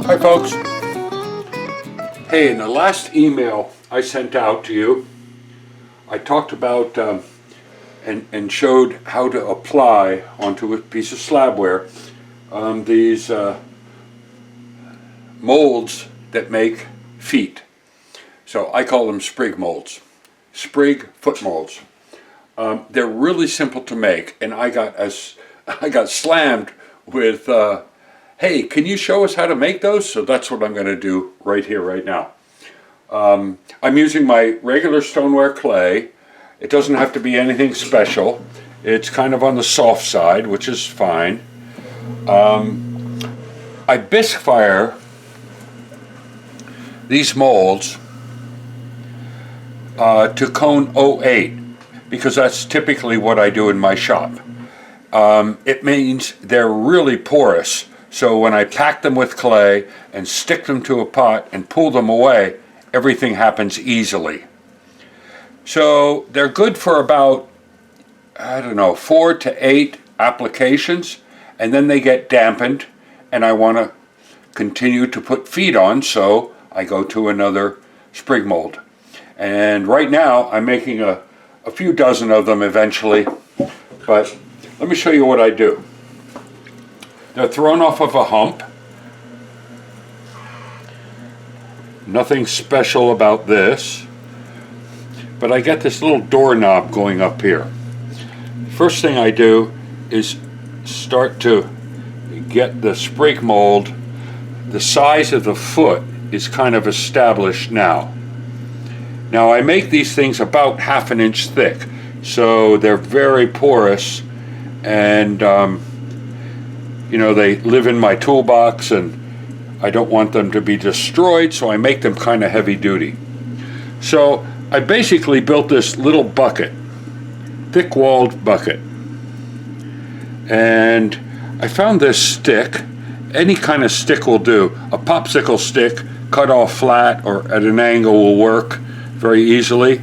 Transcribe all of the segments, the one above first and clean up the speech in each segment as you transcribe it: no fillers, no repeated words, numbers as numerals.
Hi folks. Hey, in the last email I sent out to you, I talked about and showed how to apply onto a piece of slabware these molds that make feet. So I call them sprig molds, sprig foot molds. They're really simple to make, and I got slammed with hey, can you show us how to make those? So that's what I'm going to do right here, right now. I'm using my regular stoneware clay. It doesn't have to be anything special. It's kind of on the soft side, which is fine. I bisque fire these molds to cone 08 because that's typically what I do in my shop. It means they're really porous. So when I pack them with clay and stick them to a pot and pull them away, everything happens easily. So they're good for about, I don't know, 4 to 8 applications, and then they get dampened, and I want to continue to put feet on, so I go to another sprig mold. And right now I'm making a few dozen of them eventually, but let me show you what I do. They're thrown off of a hump. Nothing special about this, but I get this little doorknob going up here. First thing I do is start to get the sprig mold. The size of the foot is kind of established now. Now I make these things about 1/2 inch thick, so they're very porous, and you know, they live in my toolbox and I don't want them to be destroyed, so I make them kind of heavy duty. So I basically built this little bucket, thick walled bucket, and I found this stick. Any kind of stick will do. A popsicle stick cut off flat or at an angle will work very easily,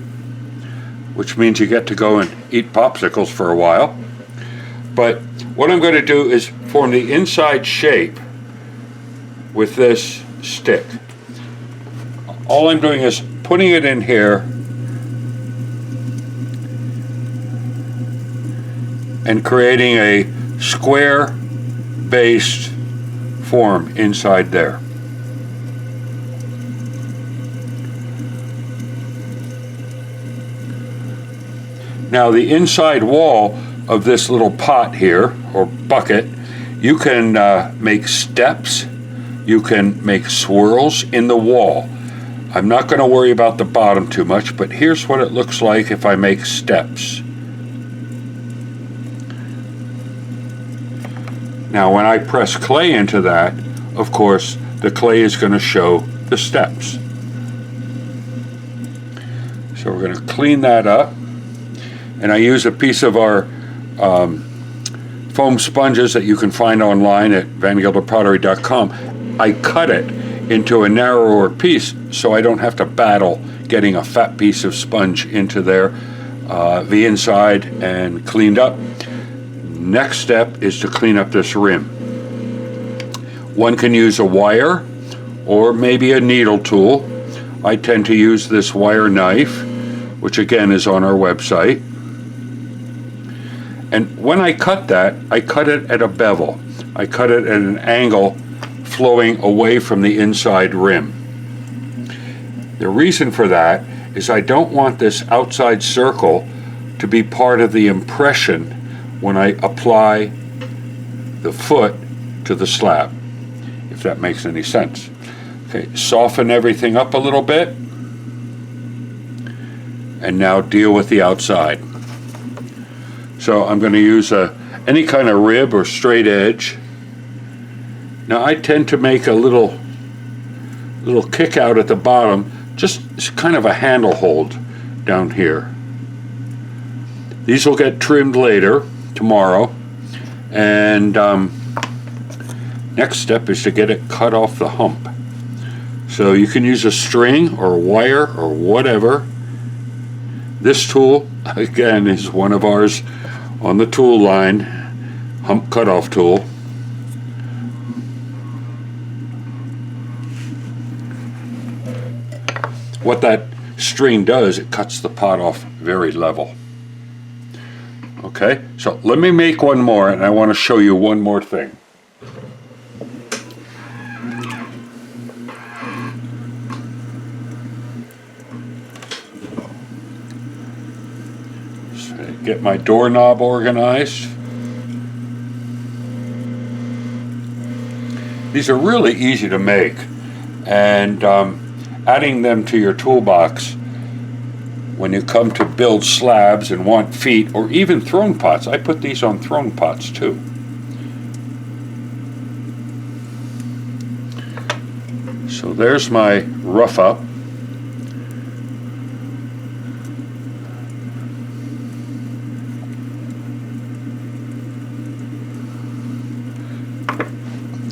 which means you get to go and eat popsicles for a while. But what I'm going to do is form the inside shape with this stick. All I'm doing is putting it in here and creating a square based form inside there. Now the inside wall of this little pot here, or bucket, you can make steps, you can make swirls in the wall. I'm not going to worry about the bottom too much, but here's what it looks like if I make steps. Now when I press clay into that, of course, the clay is going to show the steps. So we're going to clean that up, and I use a piece of our foam sponges that you can find online at vangilderpottery.com. I cut it into a narrower piece so I don't have to battle getting a fat piece of sponge into there, the inside, and cleaned up. Next step is to clean up this rim. One can use a wire or maybe a needle tool. I tend to use this wire knife, which again is on our website. And when I cut that, I cut it at a bevel. I cut it at an angle flowing away from the inside rim. The reason for that is I don't want this outside circle to be part of the impression when I apply the foot to the slab, if that makes any sense. Okay, soften everything up a little bit, and now deal with the outside. So I'm going to use any kind of rib or straight edge. Now I tend to make a little kick out at the bottom, just kind of a handle hold down here. These will get trimmed later, tomorrow, and next step is to get it cut off the hump. So you can use a string or wire or whatever. This tool, again, is one of ours on the tool line, hump cutoff tool. what that string does, it cuts the pot off very level. Okay, so let me make one more, and I want to show you one more thing. So get my doorknob organized. These are really easy to make, and adding them to your toolbox when you come to build slabs and want feet or even throne pots. I put these on throne pots too. So there's my rough up.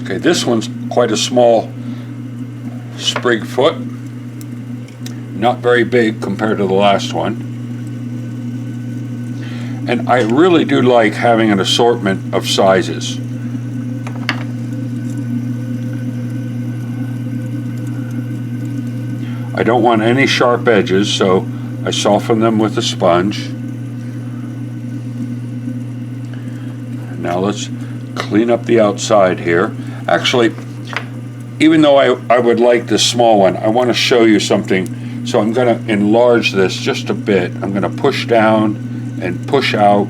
Okay, this one's quite a small sprig foot. Not very big compared to the last one. And I really do like having an assortment of sizes. I don't want any sharp edges, so I soften them with a sponge. Now let's clean up the outside here. Actually, even though I would like this small one, I want to show you something. So I'm going to enlarge this just a bit. I'm going to push down and push out.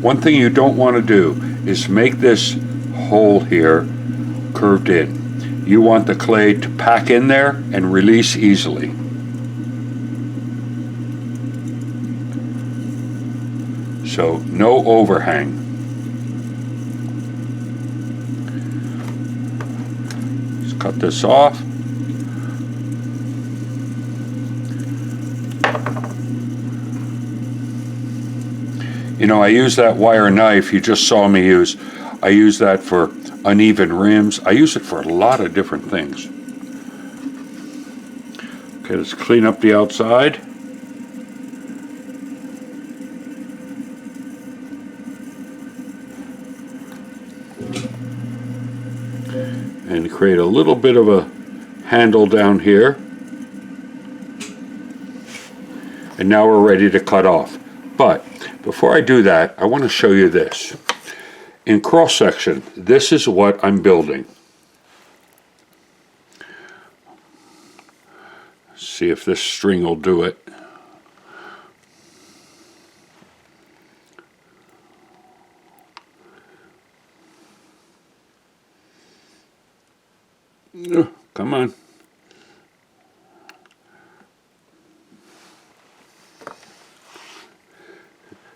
One thing you don't want to do is make this hole here curved in. You want the clay to pack in there and release easily. So no overhang. Cut this off. You know, I use that wire knife you just saw me use. I use that for uneven rims. I use it for a lot of different things. Okay, let's clean up the outside. And create a little bit of a handle down here. And now we're ready to cut off. But before I do that, I want to show you this. In cross section, this is what I'm building. See if this string will do it. Come on.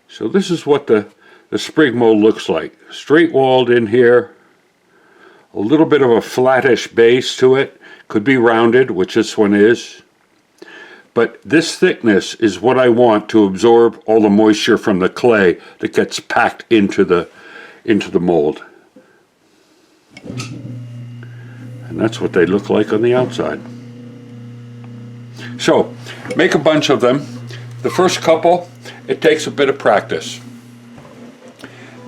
So this is what the sprig mold looks like. Straight walled in here. A little bit of a flattish base to it. Could be rounded, which this one is. But this thickness is what I want to absorb all the moisture from the clay that gets packed into the mold. And that's what they look like on the outside. So, make a bunch of them. The first couple, it takes a bit of practice.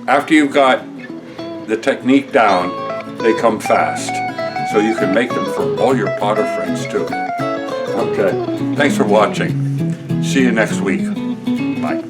After you've got the technique down, they come fast. So you can make them for all your potter friends too. Okay, thanks for watching. See you next week. Bye.